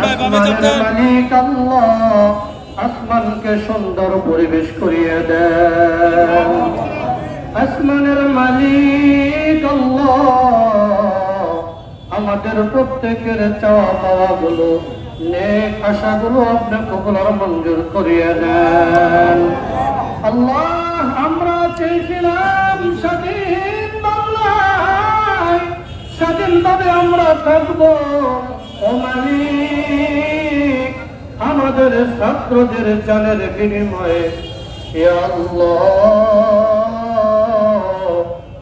আসমানের মালিক আল্লাহ আসমানকে সুন্দর পরিবেশ করিয়ে দেন। আসমানের মালিক আল্লাহ আমাদের প্রত্যেকের চাওয়া পাওয়া গুলো নেক আশাগুলো আপনি কবুল আর মঞ্জুর করিয়ে দেন। আল্লাহ আমরা চেয়েছিলাম স্বাধীন বাংলায় স্বাধীনভাবে আমরা থাকবো। ও মালিক আমাদের ছাত্রদের জানের বিনিময়ে ইয়া আল্লাহ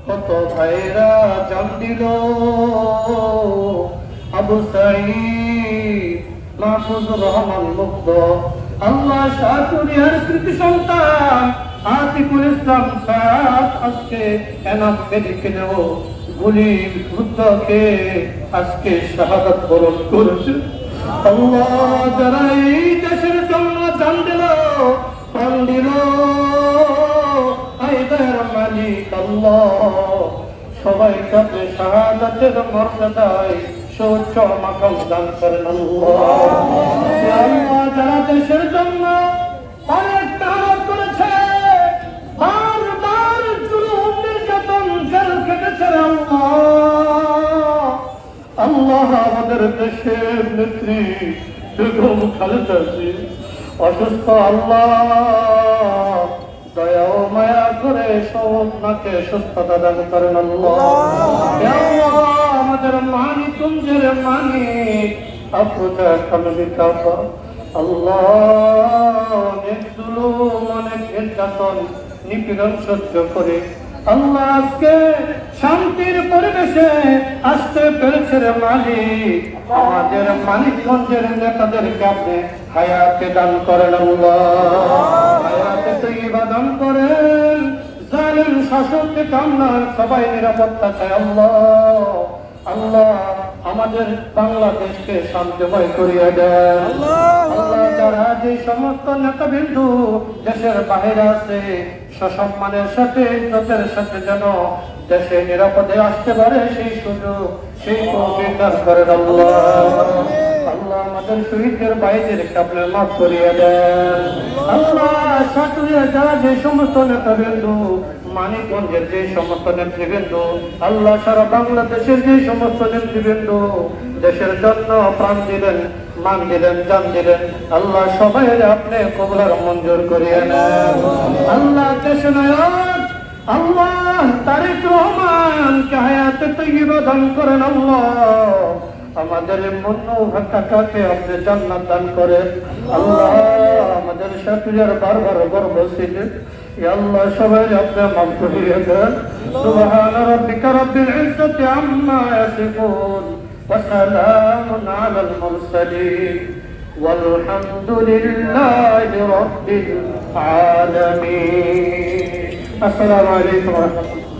কত ভাইরা জান দিল। আবু সাঈদ মাহফুজুর রহমান মুগ্ধ, আল্লাহ শাহপুরিয়ার কৃতি সন্তান আতিকুল ইসলাম সাদ আজকে এনাম মেডিকেলেও গুলির যুদ্ধকে আজকে শাহাদাত বরণ করেছে। আল্লাহ যারা এই দেশের জন্য জান দিল প্রাণ দিল আইদার মালিক আল্লাহ সবাইকে আপনি শাহাদাতের মর্যাদায় সৌচ্চ মাকাম দান করেন। আল্লাহ যারা দেশের জন্য অনেক মেহনত করেছে, বারবার জুলুম নির্যাতন জেল কেটেছে আল্লাহ আমাদের দেশের নেত্রী বেগম খালেদা জিয়া অসুস্থ, আল্লাহ দয়া ও মায়া করে সৌভাগ্যকে সুস্থতা দান করেন। আল্লাহ আমাদের মানি কুঞ্জের মানি আপুটা কালবি কাপা আল্লাহ অনেক জুলুম অনেক নির্যাতন নিপীড়ন সহ্য করে আল্লাহ আজকে শান্তির পরিবেশে আসতে পেরেছে রে মালিক। আমাদের মানিকগঞ্জের নেতাদেরকে আপনি হায়াতে দান করেন আল্লাহ, হায়াতে তৈবা দান করেন। জালিম শাসককে কামনার সবাই নিরাপত্তা চায় আল্লাহ। আল্লাহ আমাদের বাংলাদেশকে শান্তিময় করিয়া দেন আল্লাহ। যারা যে সমস্ত নেতাবিন্দু দেশের বাইরে আছে সসম্মানের সাথে ইজ্জতের সাথে যেন দেশে নিরাপদে আসতে পারে সেই সুযোগ সেই তৌফিক দান করেন আল্লাহ। আল্লাহ আমাদের শহীদদের ভাইদেরকে আপনার মাফ করিয়ে দেন আল্লাহ। সাটুরিয়া যারা যে সমস্ত নেতাবিন্দু মানিকগঞ্জের যে সমস্ত নেতৃবৃন্দ আল্লাহ সারা বাংলাদেশের যে সমস্ত নেতৃবৃন্দ দেশের জন্য প্রাণ দিলেন মান দিলেন জান দিলেন আল্লাহ সবাই আপনি কবুলার মঞ্জুর করিয়ে নেন আল্লাহ। দেশ নায়ক আল্লাহ তারেক রহমানকে হায়াতে তৈয়বা দান করেন আল্লাহ। আমাদের মন্নু কাকাকে আপনি জান্নাত দান করেন আল্লাহ। আমাদের সাথীদের বারবার গর্ব ছিলেন আল্লাহ সবাই আপনি মাফ করিয়ে দেন। সুবহান রাব্বিকা রাব্বিল ইজ্জাতি আম্মা ইয়াসিফুন ওয়া সালামুন আলাল মুরসালিন والحمد لله رب العالمين. السلام عليكم ورحمة الله.